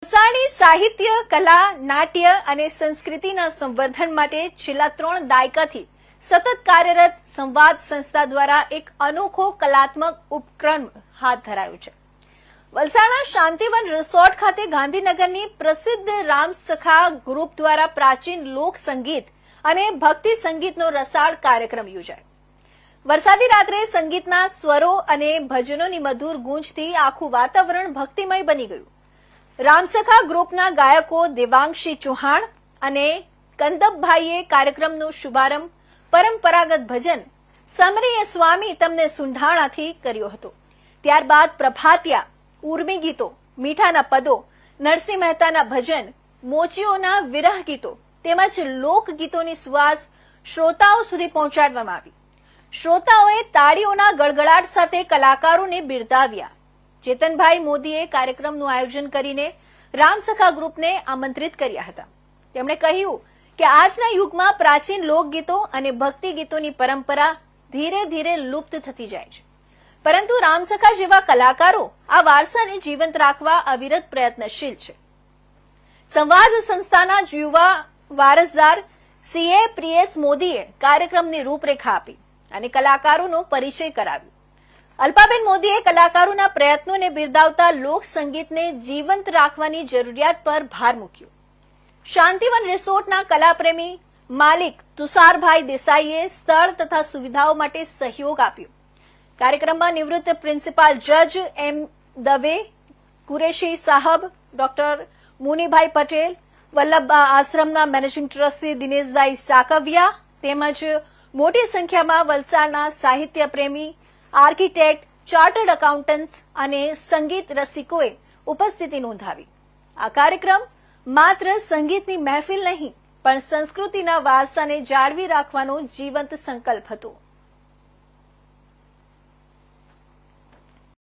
વલસાડની સાહિત્ય, કલા, નાટ્ય અને સંસ્કૃતિના સંવર્ધન માટે છેલ્લા 3 દાયકાથી સતત કાર્યરત સંવાદ સંસ્થા દ્વારા એક અનોખો કલાત્મક ઉપક્રમ હાથ ધરાયો છે. વલસાડના શાંતિવન રિસોર્ટ ખાતે ગાંધીનગરની પ્રસિદ્ધ રામસખા ગ્રુપ દ્વારા પ્રાચીન લોક સંગીત અને ભક્તિ સંગીતનો રસાળ કાર્યક્રમ યોજાયો. વરસાદી રાત્રે સંગીતના સ્વરો અને ભજનોની મધુર ગૂંજથી આખું વાતાવરણ ભક્તિમય બની ગયું. રામસખા ગ્રુપના ગાયકો દેવાંશી ચૌહાણ અને કંદપભાઈએ કાર્યક્રમનો શુભારંભ પરંપરાગત ભજન સમરીય સ્વામી તમને સુંઢાણાથી કર્યો હતો. ત્યારબાદ પ્રભાતિયા, ઉર્મી ગીતો, મીઠાના પદો, નરસિંહ મહેતાના ભજન, મોચીઓના વિરહ ગીતો તેમજ લોકગીતોની સુવાસ શ્રોતાઓ સુધી પહોંચાડવામાં આવી. શ્રોતાઓએ તાળીઓના ગડગડાટ સાથે કલાકારોને બિરદાવ્યા. ચેતનભાઈ મોદીએ કાર્યક્રમનું આયોજન કરીને રામસખા ગ્રુપને આમંત્રિત કર્યા હતા. તેમણે કહ્યું કે આજના યુગમાં પ્રાચીન લોકગીતો અને ભક્તિ ગીતોની પરંપરા ધીરે ધીરે લુપ્ત થતી જાય છે, પરંતુ રામસખા જેવા કલાકારો આ વારસાને જીવંત રાખવા અવિરત પ્રયત્નશીલ છે. સંવાદ સંસ્થાના યુવા વારસદાર સીએ પ્રિયેશ મોદીએ કાર્યક્રમની રૂપરેખા આપી અને કલાકારોનો પરિચય કરાવ્યો. અલ્પાબેન મોદીએ કલાકારોના પ્રયત્નોને બિરદાવતા લોક સંગીતને જીવંત રાખવાની જરૂરિયાત પર ભાર મૂક્યો. શાંતિવન રિસોર્ટના કલાપ્રેમી માલિક તુષારભાઈ દેસાઈએ સ્થળ તથા સુવિધાઓ માટે સહયોગ આપ્યો. કાર્યક્રમમાં નિવૃત્ત પ્રિન્સિપાલ જજ એમ દવે, કુરેશી સાહબ, ડોક્ટર મુનીભાઈ પટેલ, વલ્લભ આશ્રમના મેનેજિંગ ટ્રસ્ટી દિનેશભાઈ સાકવિયા તેમજ મોટી સંખ્યામાં વલસાડના સાહિત્ય પ્રેમી, આર્કિટેક્ટ, ચાર્ટર્ડ એકાઉન્ટન્ટ્સ અને સંગીત રસિકોએ ઉપસ્થિતિ નોંધાવી. આ કાર્યક્રમ માત્ર સંગીતની મહેફિલ નહીં, પણ સંસ્કૃતિના વારસાને જાળવી રાખવાનો જીવંત સંકલ્પ હતો.